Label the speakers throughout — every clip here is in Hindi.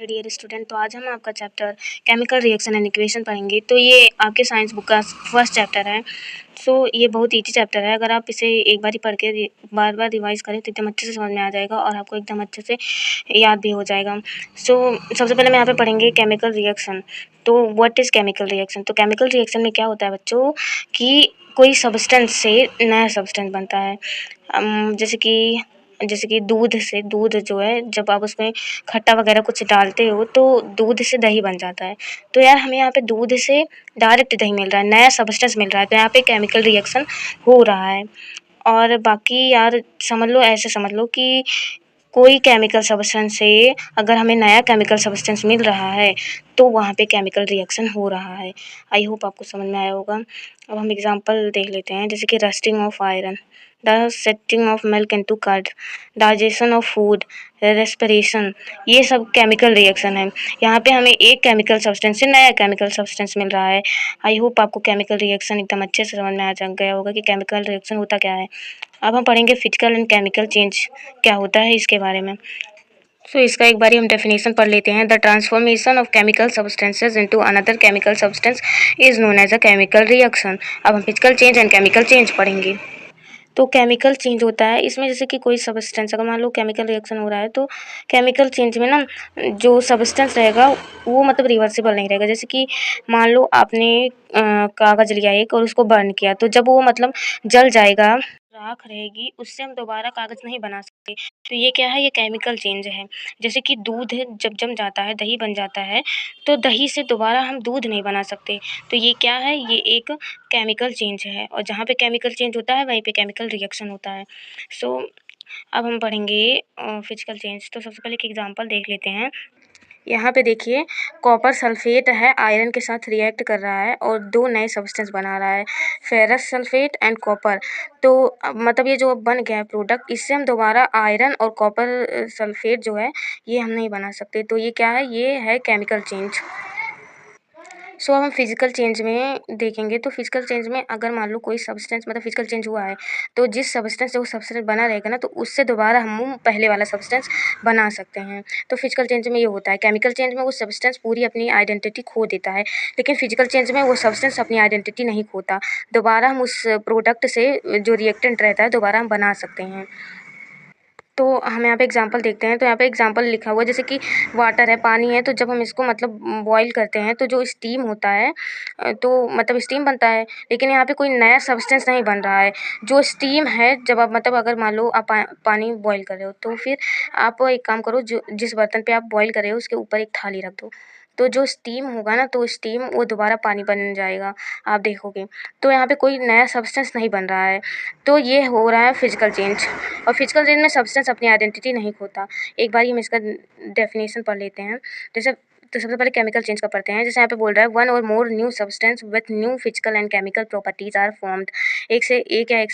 Speaker 1: डियर स्टूडेंट, तो आज हम आपका chapter chemical reaction and equation पढ़ेंगे। तो ये आपके साइंस बुक का फर्स्ट चैप्टर है। सो ये बहुत ईजी चैप्टर है। अगर आप इसे एक बार ही पढ़ के बार बार रिवाइज करें तो एकदम अच्छे से समझ में आ जाएगा और आपको एकदम अच्छे से याद भी हो जाएगा। सो सबसे पहले हम यहाँ पे पढ़ेंगे केमिकल रिएक्शन। तो व्हाट इज़ केमिकल रिएक्शन? तो केमिकल रिएक्शन में क्या होता है बच्चों कि कोई सब्सटेंस से नया सब्सटेंस बनता है। जैसे कि दूध जो है, जब आप उसमें खट्टा वगैरह कुछ डालते हो तो दूध से दही बन जाता है। तो यार हमें यहाँ पे दूध से डायरेक्ट दही मिल रहा है, नया सब्सटेंस मिल रहा है, तो यहाँ पे केमिकल रिएक्शन हो रहा है। और बाकी यार ऐसे समझ लो कि कोई केमिकल सब्सटेंस से अगर हमें नया केमिकल सब्सटेंस मिल रहा है तो वहाँ पे केमिकल रिएक्शन हो रहा है। आई होप आपको समझ में आया होगा। अब हम एग्जांपल देख लेते हैं, जैसे कि rusting of iron, the setting of milk into curd, digestion of food, respiration, ये सब केमिकल रिएक्शन है। यहाँ पे हमें एक केमिकल सब्सटेंस से नया केमिकल सब्सटेंस मिल रहा है। आई होप आपको केमिकल रिएक्शन एकदम अच्छे से समझ में आ गया होगा कि केमिकल रिएक्शन होता क्या है। अब हम पढ़ेंगे फिजिकल एंड केमिकल चेंज क्या होता है इसके बारे में। सो इसका एक बारी हम डेफिनेशन पढ़ लेते हैं। The transformation of chemical substances into another chemical substance is known as a chemical reaction. अब हम physical change and chemical change पढ़ेंगे। तो केमिकल चेंज होता है इसमें, जैसे कि कोई सब्सटेंस अगर मान लो केमिकल रिएक्शन हो रहा है तो केमिकल चेंज में ना जो सब्सटेंस रहेगा वो मतलब रिवर्सिबल नहीं रहेगा। जैसे कि मान लो आपने कागज़ लिया एक और उसको बर्न किया, तो जब वो मतलब जल जाएगा, राख रहेगी, उससे हम दोबारा कागज़ नहीं बना सकते। तो ये क्या है? ये केमिकल चेंज है। जैसे कि दूध जब जम जाता है, दही बन जाता है, तो दही से दोबारा हम दूध नहीं बना सकते। तो ये क्या है? ये एक केमिकल चेंज है, और जहाँ पे केमिकल चेंज होता है वहीं पे केमिकल रिएक्शन होता है। सो अब हम पढ़ेंगे फिजिकल चेंज। तो सबसे पहले एक एग्जांपल देख लेते हैं। यहाँ पे देखिए, कॉपर सल्फेट है, आयरन के साथ रिएक्ट कर रहा है और दो नए सब्सटेंस बना रहा है, फेरस सल्फेट एंड कॉपर। तो मतलब ये जो बन गया है प्रोडक्ट, इससे हम दोबारा आयरन और कॉपर सल्फेट जो है ये हम नहीं बना सकते। तो ये क्या है? ये है केमिकल चेंज। सो अब हम फिजिकल चेंज में देखेंगे। तो फिजिकल चेंज में अगर मान लो कोई सब्सटेंस मतलब फिजिकल चेंज हुआ है, तो जिस सब्सटेंस से वो सब्सटेंस बना रहेगा ना, तो उससे दोबारा हम पहले वाला सब्सटेंस बना सकते हैं। तो फिजिकल चेंज में ये होता है। केमिकल चेंज में वो सब्सटेंस पूरी अपनी आइडेंटिटी खो देता है, लेकिन फिजिकल चेंज में वो सब्सटेंस अपनी आइडेंटिटी नहीं खोता। दोबारा हम उस प्रोडक्ट से जो रिएक्टेंट रहता है दोबारा हम बना सकते हैं। तो हम यहाँ पे एग्जांपल देखते हैं। तो यहाँ पे एग्जांपल लिखा हुआ है, जैसे कि वाटर है, पानी है, तो जब हम इसको मतलब बॉईल करते हैं तो जो स्टीम होता है तो मतलब स्टीम बनता है, लेकिन यहाँ पे कोई नया सब्सटेंस नहीं बन रहा है। जो स्टीम है, जब आप मतलब अगर मान लो आप पानी बॉईल कर रहे हो, तो फिर आप एक काम करो, जो जिस बर्तन पे आप बॉईल कर रहे हो उसके ऊपर एक थाली रख दो, तो जो स्टीम होगा ना, तो स्टीम वो दोबारा पानी बन जाएगा, आप देखोगे। तो यहाँ पे कोई नया सब्सटेंस नहीं बन रहा है। तो ये हो रहा है फिजिकल चेंज। और फिजिकल चेंज में सब्सटेंस अपनी आइडेंटिटी नहीं खोता। एक बार हम इसका डेफिनेशन पढ़ लेते हैं। जैसे तो सबसे पहले केमिकल चेंज का पढ़ते हैं। जैसे यहाँ पे बोल रहा है, वन और more new substance with new physical and chemical properties are formed. एक से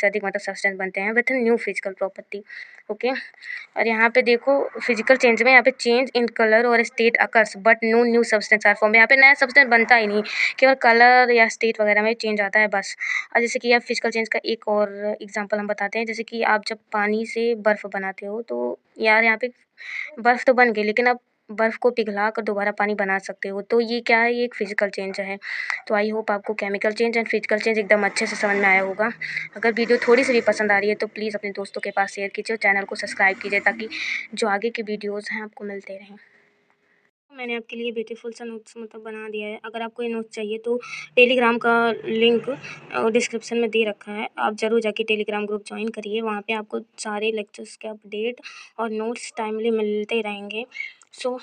Speaker 1: अधिक मतलब सब्सटेंस बनते हैं with new physical property. Okay. और यहाँ पे देखो, फिजिकल चेंज में यहाँ पे चेंज इन कलर और state occurs but no new substance are form. यहाँ पे नया सब्सटेंस बनता ही नहीं, केवल कलर या स्टेट वगैरह में चेंज आता है बस। और जैसे कि आप फिजिकल चेंज का एक और एग्जांपल हम बताते हैं। जैसे कि आप जब पानी से बर्फ़ बनाते हो, तो यार यहाँ पे बर्फ़ तो बन गई, लेकिन आप बर्फ़ को पिघला कर दोबारा पानी बना सकते हो। तो ये क्या है? ये एक फिजिकल चेंज है। तो आई होप आपको chemical change and physical change एकदम अच्छे से समझ में आया होगा। अगर वीडियो थोड़ी सी भी पसंद आ रही है तो प्लीज़ अपने दोस्तों के पास शेयर कीजिए और चैनल को सब्सक्राइब कीजिए, ताकि जो आगे के वीडियोज़ हैं आपको मिलते रहें। मैंने आपके लिए ब्यूटीफुल सा नोट्स मतलब बना दिया है। अगर आपको ये नोट्स चाहिए तो टेलीग्राम का लिंक डिस्क्रिप्शन में दे रखा है, आप ज़रूर जाके टेलीग्राम ग्रुप ज्वाइन करिए। वहाँ पे आपको सारे लेक्चर्स के अपडेट और नोट्स टाइमली मिलते रहेंगे। सो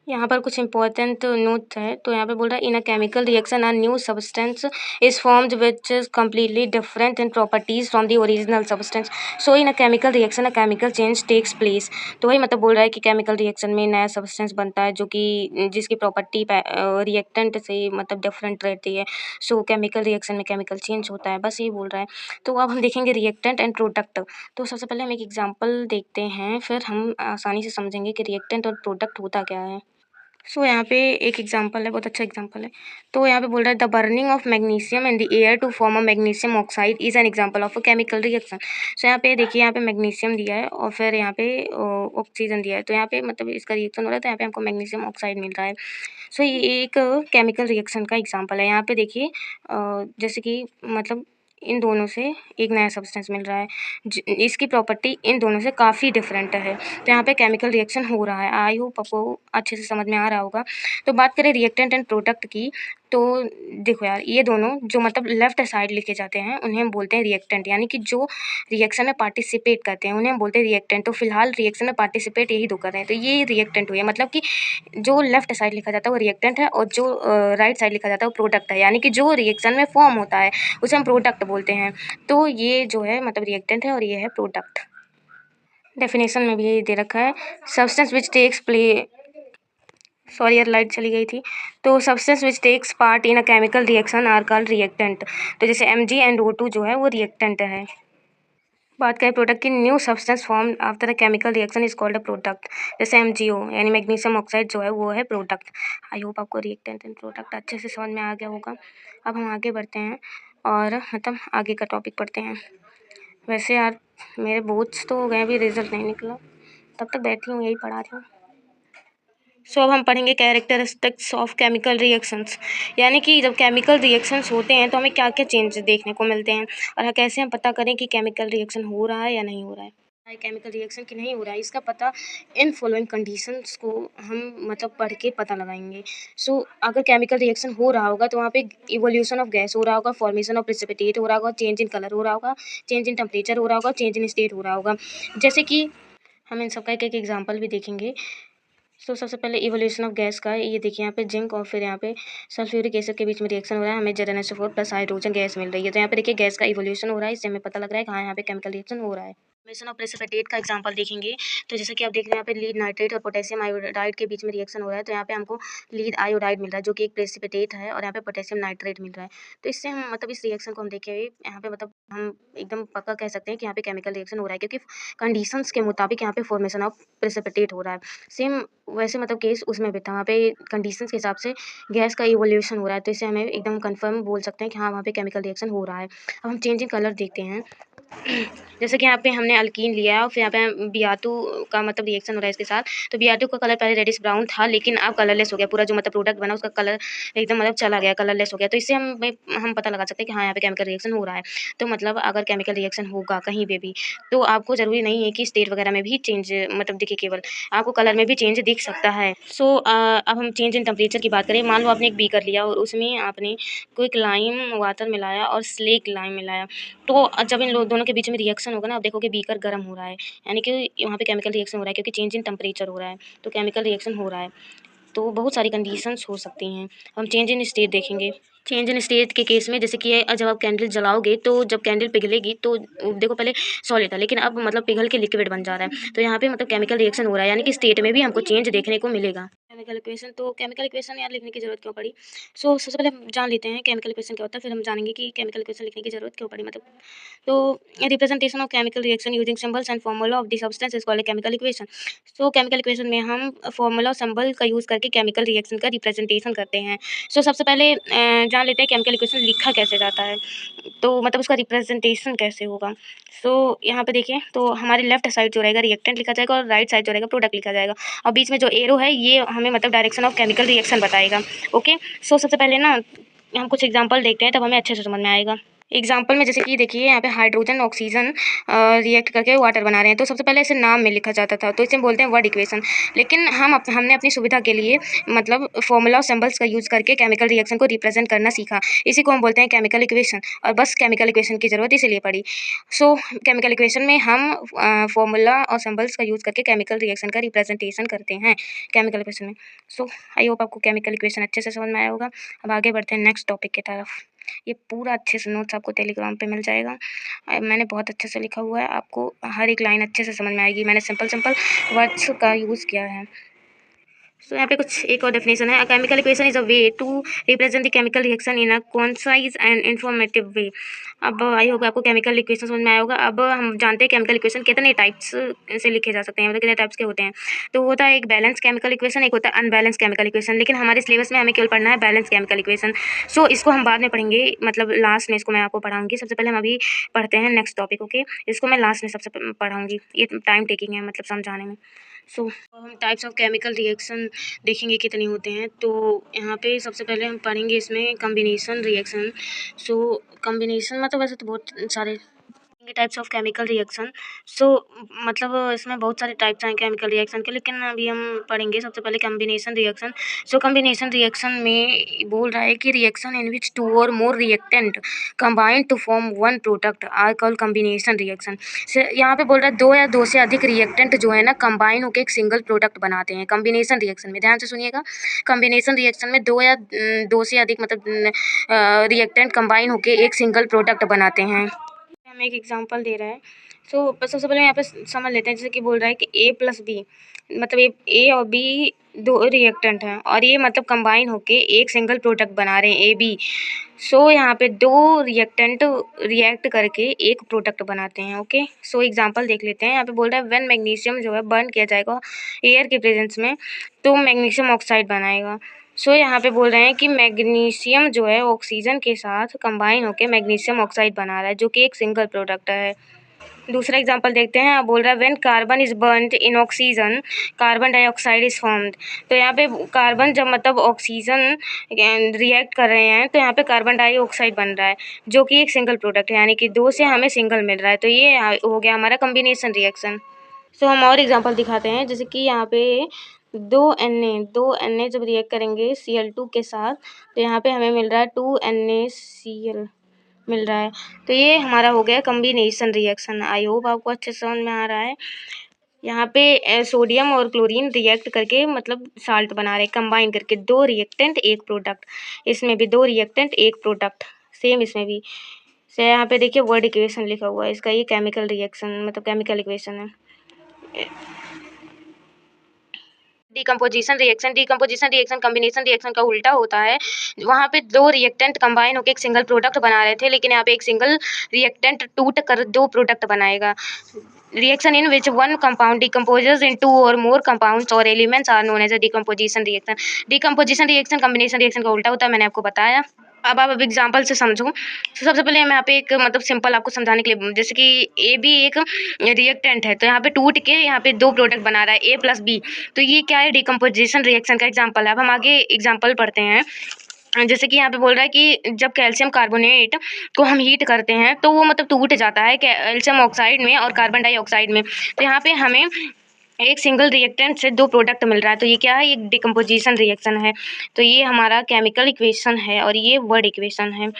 Speaker 1: यहाँ पर कुछ इंपॉर्टेंट नोट है। तो यहाँ पे बोल रहा है, in a chemical reaction a new substance is formed which is completely different in properties from the original substance. So in a chemical reaction a chemical change takes place. तो वही मतलब बोल रहा है कि केमिकल रिएक्शन में नया सब्सटेंस बनता है जो कि जिसकी प्रॉपर्टी रिएक्टेंट से मतलब डिफरेंट रहती है। सो केमिकल रिएक्शन में केमिकल चेंज होता है, बस ये बोल रहा है। तो अब हम देखेंगे रिएक्टेंट एंड प्रोडक्ट। तो सबसे पहले हम एक एग्जाम्पल देखते हैं, फिर हम आसानी से समझेंगे कि रिएक्टेंट और प्रोडक्ट होता क्या है। यहाँ पे एक एग्जांपल है, बहुत अच्छा एग्जांपल है। तो यहाँ पे बोल रहा है the burning of magnesium in the air to form a magnesium oxide is an example of a chemical reaction. यहाँ पे देखिए, यहाँ पे मैग्नीशियम दिया है और फिर यहाँ पे ऑक्सीजन दिया है। तो यहाँ पे मतलब इसका रिएक्शन हो रहा है, तो यहाँ पे हमको मैग्नीशियम ऑक्साइड मिल रहा है। ये एक केमिकल रिएक्शन का एग्जाम्पल है। यहाँ पे देखिए जैसे कि मतलब इन दोनों से एक नया सब्सटेंस मिल रहा है, इसकी प्रॉपर्टी इन दोनों से काफ़ी डिफरेंट है। तो यहाँ पे केमिकल रिएक्शन हो रहा है। आई होप आपको अच्छे से समझ में आ रहा होगा। तो बात करें रिएक्टेंट एंड प्रोडक्ट की, तो देखो यार, ये दोनों जो मतलब लेफ्ट साइड लिखे जाते हैं उन्हें हम बोलते हैं रिएक्टेंट, यानी कि जो रिएक्शन में पार्टिसिपेट करते हैं उन्हें हम बोलते हैं रिएक्टेंट। तो फिलहाल रिएक्शन में पार्टिसिपेट यही दो कर रहे हैं, तो ये रिएक्टेंट हुए। मतलब कि जो लेफ्ट साइड लिखा जाता है वो रिएक्टेंट है और जो राइट साइड लिखा जाता है वो प्रोडक्ट है, यानी कि जो रिएक्शन में फॉर्म होता है उसे हम प्रोडक्ट बोलते हैं। तो ये जो है मतलब रिएक्टेंट है और ये है प्रोडक्ट। डेफिनेशन में भी यही दे रखा है, substance which takes play sorry यार, लाइट चली गई थी। तो substance which takes part in a chemical reaction are called reactant. तो जैसे MgNO2 जो है वो रिएक्टेंट है। बात करें प्रोडक्ट की, new substance form after a chemical reaction is called a product. जैसे MgO यानी मैग्नीशियम ऑक्साइड जो है वो है प्रोडक्ट। आई होप आपको रिएक्टेंट एंड प्रोडक्ट अच्छे से समझ में आ गया होगा। अब हम आगे बढ़ते हैं और मतलब आगे का टॉपिक पढ़ते हैं। वैसे यार मेरे बोर्ड्स तो हो गए, अभी रिजल्ट नहीं निकला, तब तक बैठी हूँ यही पढ़ा रही हूँ। अब हम पढ़ेंगे कैरेक्टरिस्टिक्स ऑफ केमिकल रिएक्शंस, यानी कि जब केमिकल रिएक्शंस होते हैं तो हमें क्या क्या चेंजेस देखने को मिलते हैं और कैसे हम पता करें कि केमिकल रिएक्शन हो रहा है या नहीं हो रहा है, केमिकल रिएक्शन की नहीं हो रहा है। इसका पता इन फॉलोइंग कंडीशंस को हम मतलब पढ़ के पता लगाएंगे। अगर केमिकल रिएक्शन हो रहा होगा तो वहाँ पे इवोल्यूशन ऑफ गैस हो रहा होगा, फॉर्मेशन ऑफ प्रेसिपिटेट हो रहा होगा, चेंज इन कलर हो रहा होगा, चेंज इन टेम्परेचर हो रहा होगा, चेंज इन स्टेट हो रहा होगा। जैसे कि हम इन सबका एक एग्जाम्पल भी देखेंगे। सबसे पहले इवोल्यूशन ऑफ गैस का ये देखिए, यहाँ पे जिंक और फिर यहाँ पे सल्फ्यूरिक एसिड के बीच में रिएक्शन हो रहा है, हमें ZnSO4 प्लस हाइड्रोजन गैस मिल रही है। तो यहाँ पे देखिए गैस का इवोल्यूशन हो रहा है, इससे हमें पता लग रहा है कि हाँ यहाँ पे केमिकल रिएक्शन हो रहा है। फॉर्मेशन ऑफ प्रेसिपिटेट का एग्जांपल देखेंगे। तो जैसे कि आप देख रहे हैं यहाँ पे लीड नाइट्रेट और पोटेशियम आयोडाइड के बीच में रिएक्शन हो रहा है। तो यहाँ पे हमको लीड आयोडाइड मिल रहा है जो कि एक प्रेसिपिटेट है और यहाँ पे पोटेशियम नाइट्रेट मिल रहा है। तो इससे हम मतलब इस रिएक्शन को हम देखे यहाँ पे मतलब हम एकदम पक्का कह सकते हैं कि यहाँ पे केमिकल रिएक्शन हो रहा है, क्योंकि कंडीशंस के मुताबिक यहाँ पे फॉर्मेशन ऑफ प्रेसिपिटेट हो रहा है। सेम वैसे मतलब केस उसमें भी था, वहाँ पे कंडीशंस के हिसाब से गैस का इवोल्यूशन हो रहा है। तो इससे हमें एकदम कंफर्म बोल सकते हैं कि हाँ वहाँ पे केमिकल रिएक्शन हो रहा है। अब हम चेंज इन कलर देखते हैं। जैसे कि यहाँ पे हमने अल्कीन लिया और फिर यहाँ पे Br2 का मतलब रिएक्शन हो रहा है इसके साथ। तो Br2 का कलर पहले रेडिश ब्राउन था, लेकिन अब कलरलेस हो गया। पूरा जो मतलब प्रोडक्ट बना उसका कलर एकदम मतलब चला गया, कलरलेस हो गया। तो इससे हम पता लगा सकते हैं कि हाँ यहाँ पे केमिकल रिएक्शन हो रहा है। तो मतलब अगर केमिकल रिएक्शन होगा कहीं पे भी, तो आपको ज़रूरी नहीं है कि स्टेट वगैरह में भी चेंज मतलब दिखे, केवल आपको कलर में भी चेंज दिख सकता है। अब हम चेंज इन टेम्परेचर की बात करें। मान लो आपने एक बीकर लिया और उसमें आपने क्विक लाइम वाटर मिलाया और स्लेक लाइम मिलाया। तो जब इन दोनों के बीच में रिएक्शन होगा ना, आप देखोगे बीकर गर्म हो रहा है, यानी कि वहाँ पे केमिकल रिएक्शन हो रहा है, क्योंकि चेंज इन टेम्परेचर हो रहा है। तो केमिकल रिएक्शन हो रहा है। तो बहुत सारी कंडीशंस हो सकती हैं। हम चेंज इन स्टेट देखेंगे। चेंज इन स्टेट के केस में जैसे कि जब आप कैंडल जलाओगे तो जब कैंडल पिघलेगी तो देखो पहले सॉलिड था, लेकिन अब मतलब पिघल के लिक्विड बन जा रहा है। तो यहाँ पे मतलब केमिकल रिएक्शन हो रहा है, यानी कि स्टेट में भी हमको चेंज देखने को मिलेगा। केमिकल इक्वेशन, तो केमिकल इक्वेशन यार लिखने की जरूरत क्यों पड़ी? सबसे पहले हम जान लेते हैं केमिकल इक्वेशन क्या होता है, फिर हम जानेंगे कि केमिकल इक्वेशन लिखने की जरूरत क्यों पड़ी। मतलब तो representation of chemical reaction using symbols and formula of the substance is called chemical equation. Chemical equation में हम फार्मूला और सिंबल का यूज़ करके केमिकल रिएक्शन का रिप्रेजेंटेशन करते हैं। सबसे पहले जान लेते हैं केमिकल इक्वेशन लिखा कैसे जाता है, तो मतलब उसका रिप्रेजेंटेशन कैसे होगा। यहाँ पे देखिए, तो हमारे लेफ्ट साइड जो रहेगा रिएक्टेंट लिखा जाएगा और राइट साइड जो रहेगा प्रोडक्ट लिखा जाएगा, और बीच में जो एरो है ये हमें मतलब डायरेक्शन ऑफ केमिकल रिएक्शन बताएगा। ओके, सबसे पहले ना हम कुछ एग्जांपल देखते हैं, तब हमें अच्छे से समझ में आएगा। एग्जाम्पल में जैसे कि देखिए यहाँ पे हाइड्रोजन ऑक्सीजन रिएक्ट करके वाटर बना रहे हैं। तो सबसे पहले इसे नाम में लिखा जाता था, तो इसे बोलते हैं वर्ड इक्वेशन। लेकिन हमने अपनी सुविधा के लिए मतलब फॉर्मूला और सिंबल्स का यूज़ करके केमिकल रिएक्शन को रिप्रेजेंट करना सीखा। इसी को हम बोलते हैं केमिकल इक्वेशन, और बस केमिकल इक्वेशन की ज़रूरत इसीलिए पड़ी। केमिकल इक्वेशन में हम फॉर्मूला और सिंबल्स का यूज़ करके केमिकल रिएक्शन का रिप्रेजेंटेशन करते हैं केमिकल इक्वेशन में। आई होप आपको केमिकल इक्वेशन अच्छे से समझ में आया होगा। अब आगे बढ़ते हैं नेक्स्ट टॉपिक की तरफ। ये पूरा अच्छे से नोट्स आपको टेलीग्राम पे मिल जाएगा। मैंने बहुत अच्छे से लिखा हुआ है, आपको हर एक लाइन अच्छे से समझ में आएगी। मैंने सिंपल वर्ड्स का यूज़ किया है। सो यहाँ पे कुछ एक और डेफिनेशन है, a chemical equation is a way to represent the chemical reaction in a concise and informative way. अब आई होप आपको केमिकल इक्वेशन समझ में आया होगा। अब हम जानते हैं केमिकल इक्वेशन कितने टाइप्स से लिखे जा सकते हैं, मतलब कितने टाइप्स के होते हैं। तो होता है एक बैलेंस केमिकल इक्वेशन, एक होता है अनबैलेंस केमिकल इक्वेशन, लेकिन हमारे सिलेबस में हमें केवल पढ़ना है बैलेंस केमिकल इक्वेशन। सो इसको हम बाद में पढ़ेंगे, मतलब लास्ट में इसको मैं आपको पढ़ाऊंगी। सबसे पहले हम अभी पढ़ते हैं नेक्स्ट टॉपिक, ओके। इसको मैं लास्ट में सबसे पढ़ाऊंगी, ये टाइम टेकिंग है मतलब समझाने में। सो हम टाइप्स ऑफ केमिकल रिएक्शन देखेंगे कितने होते हैं। तो यहाँ पे सबसे पहले हम पढ़ेंगे इसमें कॉम्बिनेशन रिएक्शन। सो कॉम्बिनेशन मतलब वैसे तो बहुत सारे टाइप्स ऑफ केमिकल रिएक्शन। सो मतलब इसमें बहुत सारे टाइप्स हैं केमिकल रिएक्शन के, लेकिन अभी हम पढ़ेंगे सबसे पहले combination reaction. So combination reaction में बोल रहा है कि रिएक्शन इन विच टू और more reactant combine to form one product are called combination reaction. यहाँ पे बोल रहा है दो या दो से अधिक रिएक्टेंट जो है ना कंबाइन होकर एक सिंगल प्रोडक्ट बनाते हैं कॉम्बिनेशन रिएक्शन में। ध्यान से सुनिएगा, कॉम्बिनेशन रिएक्शन में दो या दो से अधिक मतलब रिएक्टेंट कंबाइन होकर एक सिंगल प्रोडक्ट बनाते हैं। हमें एक एग्जांपल दे रहा है। सो सबसे पहले यहाँ पे समझ लेते हैं, जैसे कि बोल रहा है कि ए प्लस बी, मतलब ए और बी दो रिएक्टेंट हैं और ये मतलब कंबाइन होके एक सिंगल प्रोडक्ट बना रहे हैं ए बी। सो यहाँ पे दो रिएक्टेंट रिएक्ट करके एक प्रोडक्ट बनाते हैं, ओके। सो एग्जांपल देख लेते हैं। यहाँ पे बोल रहा है व्हेन मैग्नीशियम जो है बर्न किया जाएगा एयर के प्रेजेंस में तो मैग्नीशियम ऑक्साइड बनाएगा। सो यहाँ पे बोल रहे हैं कि मैग्नीशियम जो है ऑक्सीजन के साथ कंबाइन होकर मैग्नीशियम ऑक्साइड बना रहा है जो कि एक सिंगल प्रोडक्ट है। दूसरा एग्जांपल देखते हैं। बोल रहा है when carbon is burned in oxygen carbon dioxide is formed. तो यहाँ पे कार्बन जब मतलब ऑक्सीजन रिएक्ट कर रहे हैं तो यहाँ पे कार्बन डाइऑक्साइड बन रहा है जो कि एक सिंगल प्रोडक्ट है, यानी कि दो से हमें सिंगल मिल रहा है। तो ये हो गया हमारा कॉम्बिनेशन रिएक्शन। सो हम और एग्जांपल दिखाते हैं, जैसे कि यहाँ पे दो एन ए जब रिएक्ट करेंगे Cl2 के साथ तो यहाँ पे हमें मिल रहा है 2NaCl मिल रहा है। तो ये हमारा हो गया कॉम्बिनेशन रिएक्शन। आई होप आपको अच्छे से समझ में आ रहा है। यहाँ पे सोडियम और क्लोरीन रिएक्ट करके मतलब साल्ट बना रहे कंबाइन करके, दो रिएक्टेंट एक प्रोडक्ट। इसमें भी दो रिएक्टेंट एक प्रोडक्ट, सेम इसमें भी। से यहाँ पे देखिए वर्ड इक्वेशन लिखा हुआ है इसका, ये केमिकल रिएक्शन मतलब केमिकल इक्वेशन है। डिकम्पोजिशन रिएक्शन कॉम्बिनेशन रिएक्शन का उल्टा होता है। वहाँ पे दो रिएक्टेंट कंबाइन होकर एक सिंगल प्रोडक्ट बना रहे थे, लेकिन यहाँ पे एक सिंगल रिएक्टेंट टूट कर दो प्रोडक्ट बनाएगा। Reaction in which one compound decomposes in two और मोर कंपाउंड्स और elements are known as a decomposition reaction. Decomposition reaction combination reaction का उल्टा होता है, मैंने आपको बताया। अब आप एग्जांपल से समझो। तो सबसे पहले मैं यहाँ पे एक मतलब सिंपल आपको समझाने के लिए, जैसे कि ए बी एक रिएक्टेंट है तो यहाँ पे टूट के यहाँ पे दो प्रोडक्ट बना रहा है ए प्लस बी। तो ये क्या है, डिकम्पोजिशन रिएक्शन का एग्जांपल है। अब हम आगे एग्जांपल पढ़ते हैं। जैसे कि यहाँ पे बोल रहा है कि जब कैल्शियम कार्बोनेट को हम हीट करते हैं तो वो मतलब टूट जाता है कैल्शियम ऑक्साइड में और कार्बन डाइऑक्साइड में। तो यहाँ पे हमें एक सिंगल रिएक्टेंट से दो प्रोडक्ट मिल रहा है। तो ये क्या है, ये डिकम्पोजिशन रिएक्शन है। तो ये हमारा केमिकल इक्वेशन है और ये वर्ड इक्वेशन है।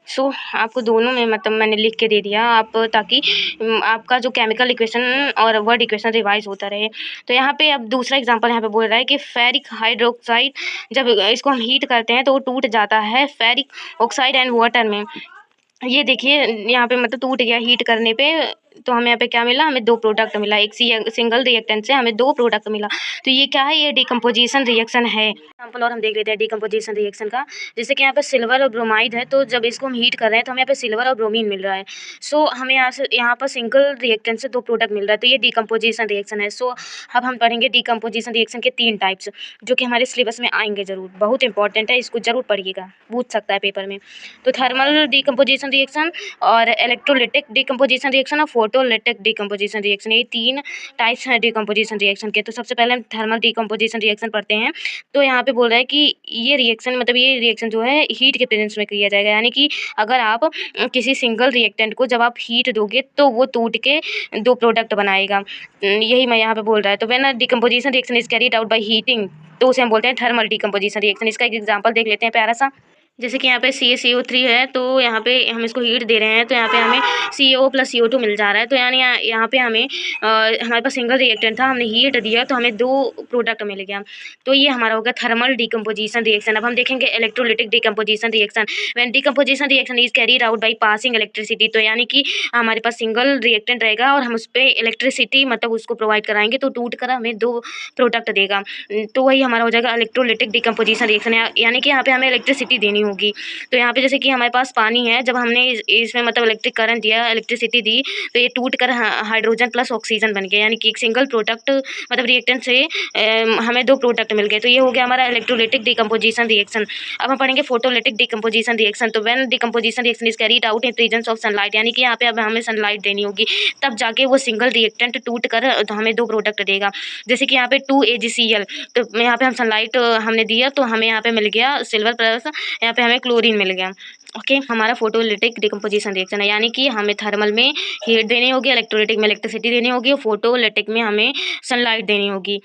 Speaker 1: सो आपको दोनों में मतलब मैंने लिख के दे दिया आप, ताकि आपका जो केमिकल इक्वेशन और वर्ड इक्वेशन रिवाइज होता रहे। तो यहाँ पे अब दूसरा एग्जांपल यहाँ पे बोल रहा है कि फेरिक हाइड्रोक्साइड जब इसको हम हीट करते हैं तो वो टूट जाता है फेरिक ऑक्साइड एंड वाटर में। ये देखिए यहाँ पे मतलब टूट गया हीट करने पे, तो हमें यहाँ पे क्या मिला, हमें दो प्रोडक्ट मिला। एक सिंगल रिएक्टेंट से हमें दो प्रोडक्ट मिला। तो ये क्या है, ये डिकम्पोजिशन रिएक्शन है। एग्जाम्पल और हम देख लेते हैं डिकम्पोजिशन रिएक्शन का। जैसे कि यहाँ पे सिल्वर और ब्रोमाइड है, तो जब इसको हम हीट कर रहे हैं तो हमें यहाँ पे सिल्वर और ब्रोमीन मिल रहा है। सो हमें यहाँ पर सिंगल रिएक्टेंट से दो प्रोडक्ट मिल रहा है, तो ये डिकम्पोजिशन रिएक्शन है। सो अब हम पढ़ेंगे डिकम्पोजिशन रिएक्शन के तीन टाइप्स, जो कि हमारे सिलेबस में आएंगे जरूर, बहुत इंपॉर्टेंट है, इसको जरूर पढ़िएगा, पूछ सकता है पेपर में। तो थर्मल डिकम्पोजिशन रिएक्शन और इलेक्ट्रोलिटिक डिकम्पोजिशन रिएक्शन और फोटोलिटिक डिकम्पोजिशन रिएक्शन, ये तीन टाइप्स हैं डिकम्पोजिशन रिएक्शन के। तो सबसे पहले हम थर्मल डिकम्पोजिशन रिएक्शन पढ़ते हैं। तो यहाँ पे बोल रहा है कि ये रिएक्शन मतलब ये रिएक्शन जो है हीट के प्रेजेंस में किया जाएगा, यानी कि अगर आप किसी सिंगल रिएक्टेंट को जब आप हीट दोगे तो वो टूट के दो प्रोडक्ट बनाएगा। यही मैं यहाँ पे बोल रहा है। तो when decomposition reaction is carried out by heating, तो उसे हम बोलते हैं थर्मल डिकम्पोजिशन रिएक्शन। इसका एक एग्जाम्पल देख लेते हैं प्यारा सा। जैसे कि यहाँ पे CaCO3 है, तो यहाँ पे हम इसको हीट दे रहे हैं, तो यहाँ पे हमें CO + CO2 मिल जा रहा है। तो यानी यहाँ पे हमें हमारे पास सिंगल रिएक्टेंट था, हमने हीट दिया तो हमें 2 प्रोडक्ट मिल गया। तो ये हमारा हो गया थर्मल डिकम्पोजिशन रिएक्शन। अब हम देखेंगे electrolytic decomposition reaction. When decomposition reaction is carried out by passing electricity, तो यानी कि हमारे पास सिंगल रिएक्टेंट रहेगा और हम उस पर इलेक्ट्रिसिटी मतलब उसको प्रोवाइड कराएंगे, तो टूट कर हमें 2 प्रोडक्ट देगा। तो वही हमारा हो जाएगा इलेक्ट्रोलिटिक डिकम्पोजिशन रिएक्शन। यानी कि यहाँ पे हमें इलेक्ट्रिसिटी देनी होगी। तो यहाँ पे जैसे कि हमारे पास पानी है, जब हमने इसमें मतलब इलेक्ट्रिक करंट दिया, इलेक्ट्रिसिटी दी, तो ये टूट कर हाइड्रोजन प्लस ऑक्सीजन बन गया। यानी कि एक सिंगल प्रोडक्ट मतलब रिएक्टेंट से हमें 2 प्रोडक्ट मिल गए। तो ये हो गया हमारा इलेक्ट्रोलिटिक डिकम्पोजिशन रिएक्शन। अब हम पढ़ेंगे फोटोलिटिक डिकम्पोजिशन रिएक्शन। तो when decomposition reaction is carried out in presence of sunlight, यानी कि यहाँ पे अब हमें सनलाइट देनी होगी, तब जाके वो सिंगल रिएक्टेंट टूट कर हमें 2 प्रोडक्ट देगा। जैसे कि यहाँ पे 2AgCl, तो यहाँ पे हम सनलाइट हमने दिया तो हमें यहाँ पे मिल गया सिल्वर प्लस यहाँ पे हमें क्लोरीन मिल गया। ओके, हमारा फोटोलिटिक डिकम्पोजिशन रिएक्शन है, यानी कि हमें थर्मल में हीट देनी होगी, इलेक्ट्रोलिटिक में इलेक्ट्रिसिटी देनी होगी, फोटोलिटिक में हमें सनलाइट देनी होगी।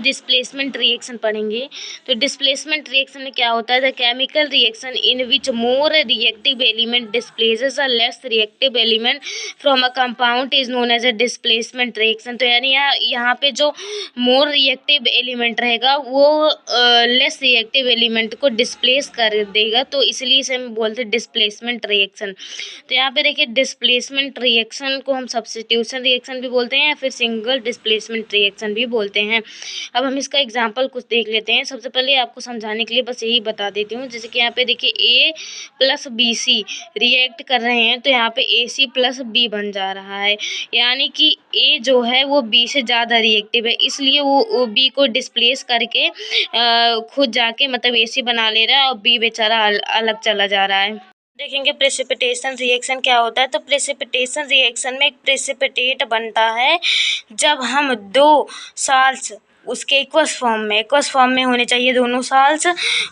Speaker 1: डिस्प्लेसमेंट रिएक्शन पढ़ेंगे। तो डिस्प्लेसमेंट रिएक्शन में क्या होता है, the chemical reaction in which more reactive element displaces a less reactive element from a compound is known as a displacement reaction. तो यानी यहाँ पे जो मोर रिएक्टिव एलिमेंट रहेगा वो लेस रिएक्टिव एलिमेंट को डिस्प्लेस कर देगा, तो इसलिए इसे हम बोलते हैं डिस्प्लेसमेंट रिएक्शन। तो यहाँ पे देखिए डिस्प्लेसमेंट रिएक्शन को हम सब्स्टिट्यूशन रिएक्शन भी बोलते हैं या फिर सिंगल डिस्प्लेसमेंट रिएक्शन भी बोलते हैं। अब हम इसका एग्जाम्पल कुछ देख लेते हैं। सबसे पहले आपको समझाने के लिए बस यही बता देती हूँ, जैसे कि यहाँ पे देखिए A + BC रिएक्ट कर रहे हैं, तो यहाँ पे AC + B बन जा रहा है। यानी कि A जो है वो B से ज़्यादा रिएक्टिव है, इसलिए वो B को डिस्प्लेस करके खुद जाके मतलब AC बना ले रहा है और B बेचारा अलग चला जा रहा है। देखेंगे प्रेसिपिटेशन रिएक्शन क्या होता है। तो प्रेसिपिटेशन रिएक्शन में एक प्रेसिपिटेट बनता है जब हम 2 साल्ट्स उसके एक्वस फॉर्म में होने चाहिए, दोनों साल्ट्स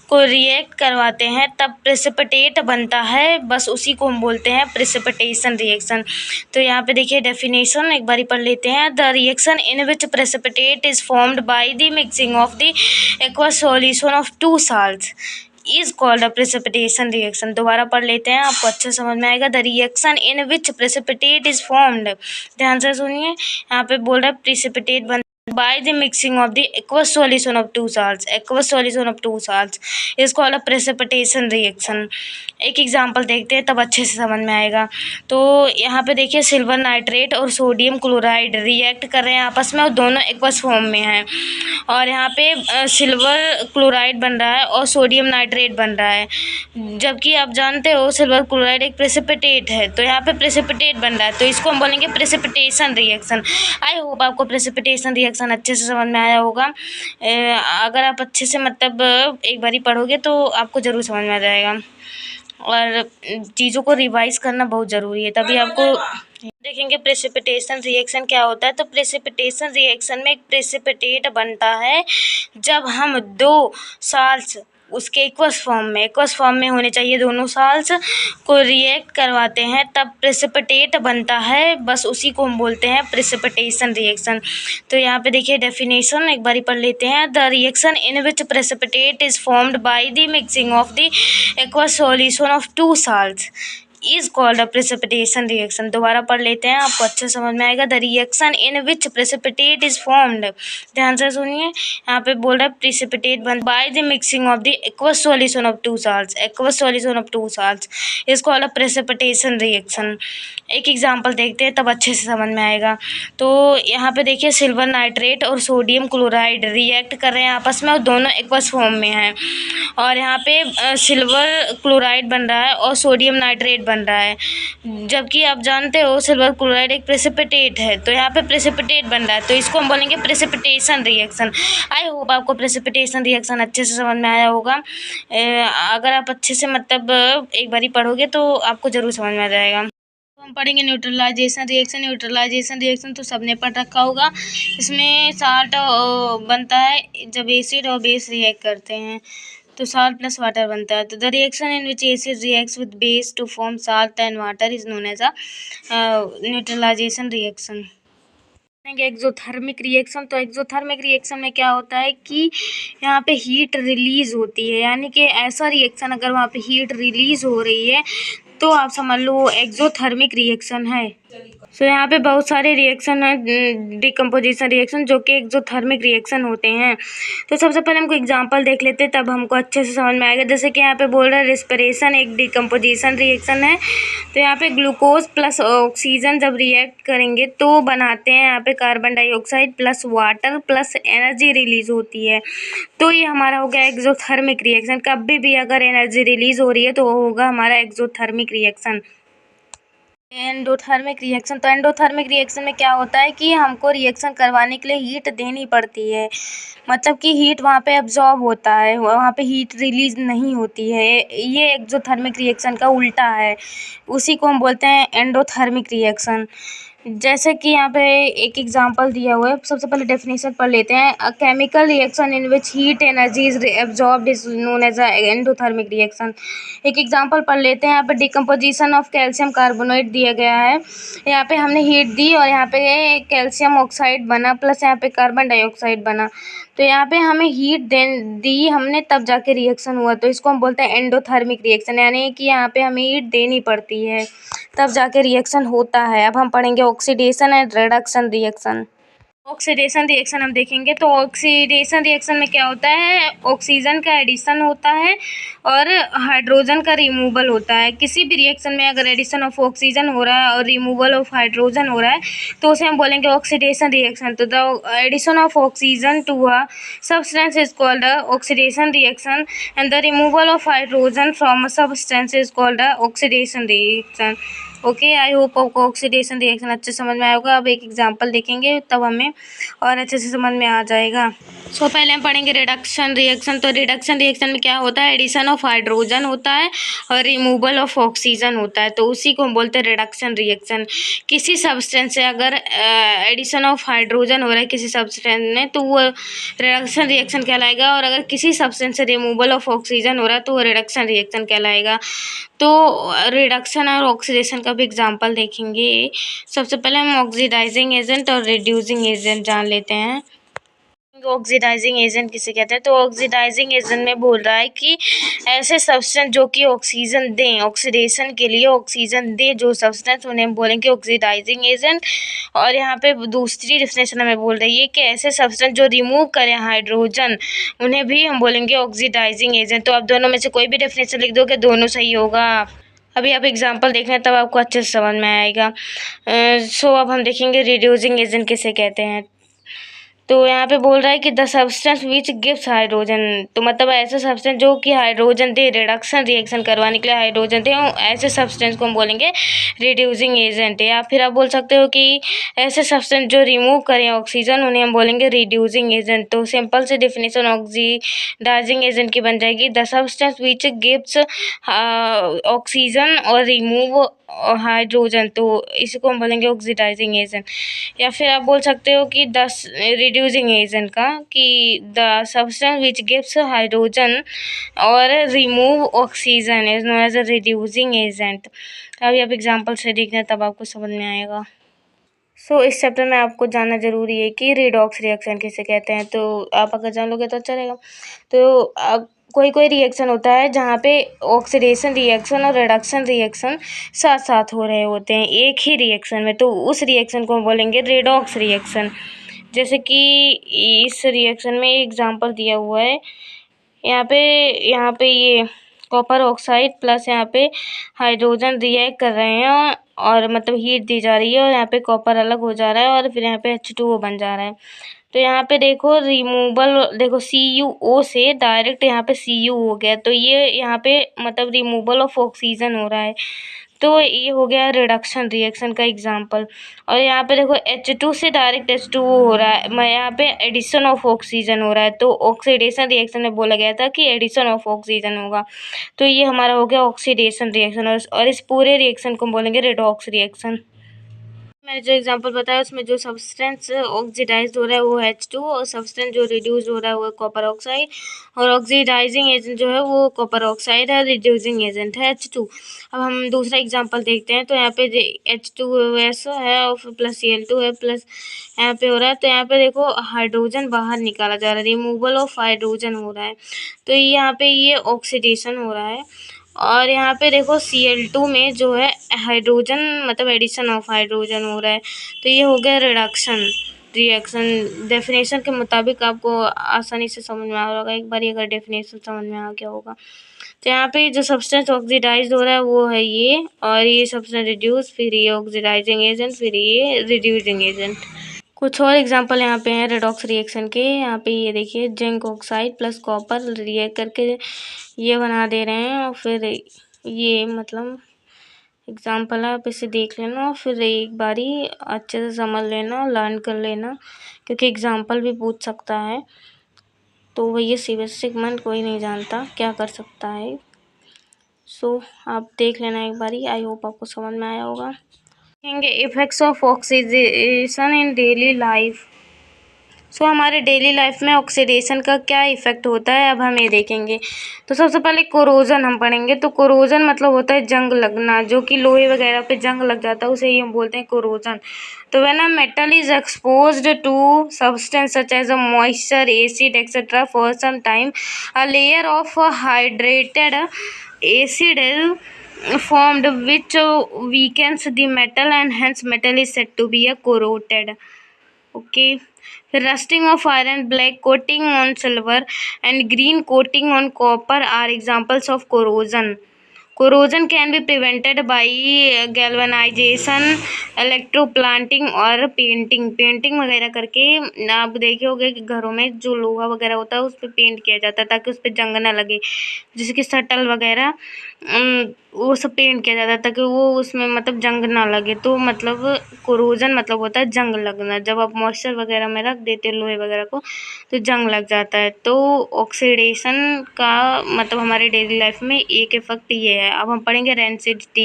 Speaker 1: को रिएक्ट करवाते हैं तब प्रेसिपिटेट बनता है, बस उसी को हम बोलते हैं प्रेसिपिटेशन रिएक्शन। तो यहाँ पे देखिए डेफिनेशन एक बारी पढ़ लेते हैं। The reaction in which precipitate is formed by the mixing of the aqueous solution of 2 salts is called a precipitation reaction. दोबारा पढ़ लेते हैं, आपको अच्छे समझ में आएगा। The reaction in which precipitate is formed, ध्यान से सुनिए, यहाँ पे बोल रहा है precipitate by the mixing of the aqueous solution of 2 salts is called a precipitation reaction। एक एग्जांपल देखते हैं तब अच्छे से समझ में आएगा। तो यहाँ पे देखिए सिल्वर नाइट्रेट और सोडियम क्लोराइड रिएक्ट कर रहे हैं आपस में और दोनों एक्वस फॉर्म में हैं, और यहाँ पे सिल्वर क्लोराइड बन रहा है और सोडियम नाइट्रेट बन रहा है, जबकि आप जानते हो सिल्वर क्लोराइड एक प्रेसिपिटेट है, तो यहाँ पे प्रेसिपिटेट बन रहा है, तो इसको हम बोलेंगे प्रेसिपिटेशन रिएक्शन। आई होप आपको प्रेसिपिटेशन रिएक्शन अच्छे से समझ में आया होगा। अगर आप अच्छे से मतलब एक बारी पढ़ोगे तो आपको ज़रूर समझ में आ जाएगा, और चीज़ों को रिवाइज करना बहुत ज़रूरी है, तभी आपको। देखेंगे प्रेसिपिटेशन रिएक्शन क्या होता है। तो प्रेसिपिटेशन रिएक्शन में एक प्रेसिपिटेट बनता है जब हम 2 साल्ट्स उसके एक्वस फॉर्म में होने चाहिए, दोनों साल्ट्स को रिएक्ट करवाते हैं तब प्रेसिपिटेट बनता है, बस उसी को हम बोलते हैं प्रेसिपिटेशन रिएक्शन। तो यहाँ पे देखिए डेफिनेशन एक बारी पढ़ लेते हैं। The reaction in which precipitate is formed by the mixing of the aqueous solution of 2 salts is called a precipitation reaction. दोबारा पढ़ लेते हैं, आपको अच्छे समझ में आएगा। The reaction in which precipitate is formed, ध्यान से सुनिए, यहाँ पे बोल रहा है प्रेसिपिटेट बन by the mixing of the aqueous solution of 2 salts is called a precipitation reaction. एक एग्जांपल देखते हैं तब अच्छे से समझ में आएगा। तो यहाँ पे देखिए सिल्वर नाइट्रेट और सोडियम क्लोराइड रिएक्ट कर रहे हैं आपस में और दोनों एक्वस फॉर्म में हैं, और यहाँ पे सिल्वर क्लोराइड बन रहा है और सोडियम नाइट्रेट बन रहा है, जबकि आप जानते हो सिल्वर क्लोराइड एक प्रेसिपिटेट है, तो यहाँ पे प्रेसिपिटेट बन रहा है, तो इसको हम बोलेंगे प्रेसिपिटेशन रिएक्शन। आई होप आपको प्रेसिपिटेशन रिएक्शन अच्छे से समझ में आया होगा। अगर आप अच्छे से मतलब एक बारी पढ़ोगे तो आपको ज़रूर समझ में आ जाएगा। हम पढ़ेंगे न्यूट्रलाइजेशन रिएक्शन तो सबने पढ़ रखा होगा। इसमें साल्ट बनता है जब एसिड और बेस रिएक्ट करते हैं, तो साल्ट प्लस वाटर बनता है। तो the reaction in which acid reacts with base to form salt and water is known as a neutralisation reaction. Exothermic reaction. तो एक्सोथर्मिक रिएक्शन में क्या होता है कि यहाँ पे हीट रिलीज होती है, यानी कि ऐसा रिएक्शन अगर वहाँ पे हीट रिलीज हो रही है तो आप समझ लो वो एक्सोथर्मिक रिएक्शन है। सो यहाँ पे बहुत सारे रिएक्शन है, डिकम्पोजिशन रिएक्शन, जो कि एक्सोथर्मिक रिएक्शन होते हैं। तो सबसे पहले हमको एग्जांपल देख लेते हैं, तब हमको अच्छे से समझ में आएगा। जैसे कि यहाँ पे बोल रहा है रेस्पिरेशन एक डिकम्पोजिशन रिएक्शन है। तो यहाँ पे ग्लूकोज प्लस ऑक्सीजन जब रिएक्ट करेंगे तो बनाते हैं यहाँ पे carbon dioxide plus water plus energy release होती है। तो ये हमारा हो गया एक्सोथर्मिक रिएक्शन। कभी भी अगर एनर्जी रिलीज हो रही है तो वो होगा हमारा एक्सोथर्मिक रिएक्शन। Endothermic reaction. तो एंडोथर्मिक रिएक्शन में क्या होता है कि हमको रिएक्शन करवाने के लिए हीट देनी पड़ती है, मतलब कि हीट वहाँ पे एब्जॉर्ब होता है, वहाँ पे हीट रिलीज नहीं होती है। ये एक्सोथर्मिक रिएक्शन का उल्टा है, उसी को हम बोलते हैं एंडोथर्मिक रिएक्शन। जैसे कि यहाँ पे एक एग्जांपल दिया हुआ है, सबसे पहले डेफिनेशन पढ़ लेते हैं। A chemical reaction in which heat energy is absorbed is known as endothermic reaction. एक एग्जांपल पढ़ लेते हैं। यहाँ पे डिकम्पोजिशन ऑफ कैल्शियम कार्बोनेट दिया गया है। यहाँ पे हमने हीट दी और यहाँ पे कैल्शियम ऑक्साइड बना प्लस यहाँ पे कार्बन डाइऑक्साइड बना। तो यहाँ पे हमें हीट दी हमने, तब जाके रिएक्शन हुआ, तो इसको हम बोलते हैं एंडोथर्मिक रिएक्शन, यानी कि यहाँ पे हमें हीट देनी पड़ती है तब जाके रिएक्शन होता है। अब हम पढ़ेंगे oxidation and reduction reaction. Oxidation reaction हम देखेंगे। तो ऑक्सीडेशन रिएक्शन में क्या होता है, ऑक्सीजन का एडिशन होता है और हाइड्रोजन का रिमूवल होता है। किसी भी रिएक्शन में अगर एडिशन ऑफ ऑक्सीजन हो रहा है और रिमूवल ऑफ हाइड्रोजन हो रहा है तो उसे हम बोलेंगे ऑक्सीडेशन रिएक्शन। तो the addition of oxygen to a substance is called oxidation reaction and the removal of hydrogen from a substance is called oxidation reaction. Okay, I hope आपको ऑक्सीडेशन रिएक्शन अच्छे समझ में आया होगा। अब एक एग्जांपल देखेंगे तब हमें और अच्छे से समझ में आ जाएगा। सो पहले हम पढ़ेंगे रिडक्शन रिएक्शन। तो रिडक्शन रिएक्शन में क्या होता है, एडिशन ऑफ हाइड्रोजन होता है और रिमूवल ऑफ ऑक्सीजन होता है, तो उसी को हम बोलते हैं रिडक्शन रिएक्शन। किसी सब्सटेंस से अगर एडिशन ऑफ हाइड्रोजन हो रहा है किसी सब्सटेंस में तो वो रिडक्शन रिएक्शन कहलाएगा, और अगर किसी सब्सटेंस से रिमूवल ऑफ ऑक्सीजन हो रहा है तो वो रिडक्शन रिएक्शन कहलाएगा। तो रिडक्शन और ऑक्सीडेशन का भी एग्जांपल देखेंगे। सबसे पहले हम ऑक्सीडाइजिंग एजेंट और रिड्यूसिंग एजेंट जान लेते हैं। ऑक्सीडाइजिंग एजेंट किसे कहते हैं, तो ऑक्सीडाइजिंग एजेंट में बोल रहा है कि ऐसे सब्सटेंस जो कि ऑक्सीजन दें, ऑक्सीडेशन के लिए ऑक्सीजन दे जो सब्सटेंस, उन्हें हम बोलेंगे ऑक्सीडाइजिंग एजेंट। और यहाँ पे दूसरी डेफिनेशन हमें बोल रही है कि ऐसे सब्सटेंस जो रिमूव करें हाइड्रोजन, उन्हें भी हम बोलेंगे ऑक्सीडाइजिंग एजेंट। तो आप दोनों में से कोई भी डेफिनेशन लिख दोगे, दोनों सही होगा। अभी आप एग्जाम्पल देख रहे हैं तब आपको अच्छे से समझ में आएगा। सो अब हम देखेंगे रिड्यूसिंग एजेंट किसे कहते हैं। तो यहाँ पे बोल रहा है कि the substance which gives hydrogen, तो मतलब ऐसे सब्सटेंस जो कि हाइड्रोजन दे, रिडक्शन रिएक्शन करवाने के लिए हाइड्रोजन दे, ऐसे सब्सटेंस को हम बोलेंगे रिड्यूसिंग एजेंट। या फिर आप बोल सकते हो कि ऐसे सब्सटेंस जो रिमूव करें ऑक्सीजन, उन्हें हम बोलेंगे रिड्यूसिंग एजेंट। तो सिंपल से डेफिनेशन ऑक्सीडाइजिंग एजेंट की बन जाएगी, the substance which gives oxygen और रिमूव हाइड्रोजन, तो इसको हम बोलेंगे ऑक्सीडाइजिंग एजेंट। या फिर आप बोल सकते हो कि द रिड्यूसिंग एजेंट का, कि the substance which gives hydrogen or remove oxygen is known as a reducing agent. अभी आप एग्जांपल से देखना है तब आपको समझ में आएगा। सो इस चैप्टर में आपको जानना जरूरी है कि रिडॉक्स रिएक्शन किसे कहते हैं, तो आप अगर जान लोगे तो अच्छा रहेगा। तो अब कोई कोई रिएक्शन होता है जहाँ पे ऑक्सीडेशन रिएक्शन और रिडक्शन रिएक्शन साथ साथ हो रहे होते हैं एक ही रिएक्शन में, तो उस रिएक्शन को हम बोलेंगे रिडॉक्स रिएक्शन। जैसे कि इस रिएक्शन में एग्जांपल दिया हुआ है, यहाँ पे ये कॉपर ऑक्साइड प्लस यहाँ पे हाइड्रोजन रिएक्ट कर रहे हैं और मतलब हीट दी जा रही है, और यहाँ पे कॉपर अलग हो जा रहा है और फिर यहाँ पे H2O बन जा रहा है। तो यहाँ पे देखो रिमूवल, देखो CuO से डायरेक्ट यहाँ पे Cu हो गया, तो ये यहाँ पे मतलब रिमूवल ऑफ ऑक्सीजन हो रहा है, तो ये हो गया रिडक्शन रिएक्शन का एग्जांपल। और यहाँ पे देखो H2 से डायरेक्ट H2O हो रहा है, मैं यहाँ पे एडिशन ऑफ ऑक्सीजन हो रहा है, तो ऑक्सीडेशन रिएक्शन में बोला गया था कि एडिशन ऑफ ऑक्सीजन होगा, तो ये हमारा हो गया ऑक्सीडेशन रिएक्शन। और इस पूरे रिएक्शन को बोलेंगे रिडॉक्स रिएक्शन। मैंने जो एग्जांपल बताया उसमें जो सब्सटेंस ऑक्सीडाइज्ड हो रहा है वो H2 और सब्सटेंस जो रिड्यूस हो रहा है वो कॉपर ऑक्साइड और ऑक्सीडाइजिंग एजेंट जो है वो कॉपर ऑक्साइड है, रिड्यूसिंग एजेंट है H2। अब हम दूसरा एग्जांपल देखते हैं। तो यहाँ पे H2S है और प्लस Cl2 है प्लस यहाँ पे हो रहा है। तो यहाँ पे देखो हाइड्रोजन बाहर निकाला जा रहा है, रिमूवल ऑफ हाइड्रोजन हो रहा है। तो यहाँ पे ये ऑक्सीडेशन हो रहा है। और यहाँ पे देखो Cl2 में जो है हाइड्रोजन मतलब एडिशन ऑफ हाइड्रोजन हो रहा है। तो ये हो गया रिएक्शन। डेफिनेशन के मुताबिक आपको आसानी से समझ में आ रहा होगा, एक बार अगर डेफिनेशन समझ में आ गया होगा। तो यहाँ पे जो सब्सटेंस ऑक्सीडाइज हो रहा है वो है ये, और ये सब्सटेंस रिड्यूस, फिर ये ऑक्सीडाइजिंग एजेंट, फिर ये रिड्यूसिंग एजेंट। कुछ और एग्जांपल यहाँ पे हैं रेडॉक्स रिएक्शन के। यहाँ पे ये देखिए zinc oxide plus copper react करके ये बना दे रहे हैं। और फिर ये मतलब एग्जांपल है, आप इसे देख लेना और फिर एक बारी अच्छे से समझ लेना, लर्न कर लेना, क्योंकि एग्जांपल भी पूछ सकता है। तो वही बेसिक मन कोई नहीं जानता क्या कर सकता है। सो आप देख लेना एक बारी। आई होप आपको समझ में आया होगा। देखेंगे effects of oxidation in daily life. So हमारे डेली लाइफ में ऑक्सीडेशन का क्या इफ़ेक्ट होता है, अब हम ये देखेंगे। तो सबसे पहले कोरोजन हम पढ़ेंगे। तो कोरोजन मतलब होता है जंग लगना, जो कि लोहे वगैरह पे जंग लग जाता है उसे ही हम बोलते हैं कोरोजन। तो when a metal is exposed to substance such as a moisture, acid etcetera for some time, a layer of hydrated acid is formed which weakens the metal and hence metal is said to be a corroded. Okay. फिर rusting of iron, black coating on silver and green coating on copper are examples of corrosion. Corrosion can be prevented by galvanization, electroplating और पेंटिंग वगैरह करके। आप देखे होंगे कि घरों में जो लोहा वगैरह होता है उस पर पेंट किया जाता है ताकि उस पर जंग ना लगे, जैसे कि शटल वगैरह वो सब पेंट किया जाता है ताकि वो उसमें मतलब जंग ना लगे। तो मतलब कोरोजन मतलब होता है जंग लगना। जब आप मॉइस्चर वगैरह में रख देते हैं लोहे वगैरह को तो जंग लग जाता है। तो ऑक्सीडेशन का मतलब हमारे डेली लाइफ में एक इफेक्ट ये है। अब हम पढ़ेंगे रेंसिडिटी,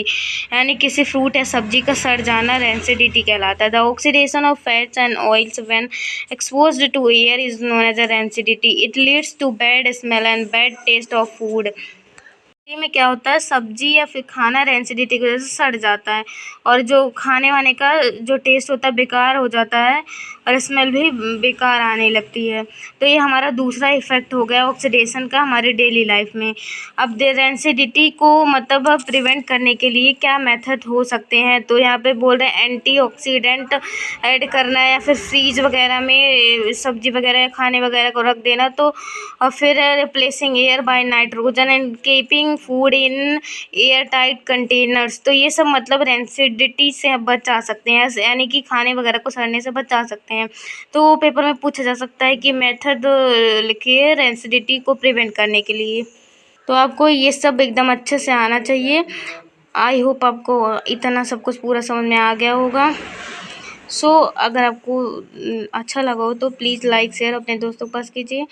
Speaker 1: यानी किसी फ्रूट या सब्जी का सड़ जाना रेंसिडिटी कहलाता है। The oxidation of fats and oils when exposed to air is known as a rancidity. It leads to bad smell and bad taste of food. में क्या होता है, सब्जी या फिर खाना रेंसिडिटी की वजह से सड़ जाता है और जो खाने वाने का जो टेस्ट होता है बेकार हो जाता है और स्मेल भी बेकार आने लगती है। तो ये हमारा दूसरा इफेक्ट हो गया ऑक्सीडेशन का हमारे डेली लाइफ में। अब रेंसिडिटी को मतलब प्रिवेंट करने के लिए क्या मेथड हो सकते हैं, तो यहाँ पे बोल रहे हैं एंटीऑक्सीडेंट ऐड करना या फिर फ्रीज वगैरह में सब्जी वगैरह या खाने वगैरह को रख देना। तो और फिर replacing air by nitrogen and keeping food in air tight containers. तो ये सब मतलब रेंसिडिटी से बचा सकते हैं, यानी कि खाने वगैरह को सड़ने से बचा सकते हैं। तो पेपर में पूछा जा सकता है कि मेथड लिखिए रेंसिडिटी को प्रिवेंट करने के लिए। तो आपको ये सब एकदम अच्छे से आना चाहिए। आई होप आपको इतना सब कुछ पूरा समझ में आ गया होगा। सो अगर आपको अच्छा लगा हो तो प्लीज़ लाइक शेयर अपने दोस्तों के पास कीजिए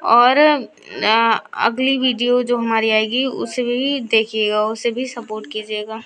Speaker 1: और अगली वीडियो जो हमारी आएगी उसे भी देखिएगा, उसे भी सपोर्ट कीजिएगा।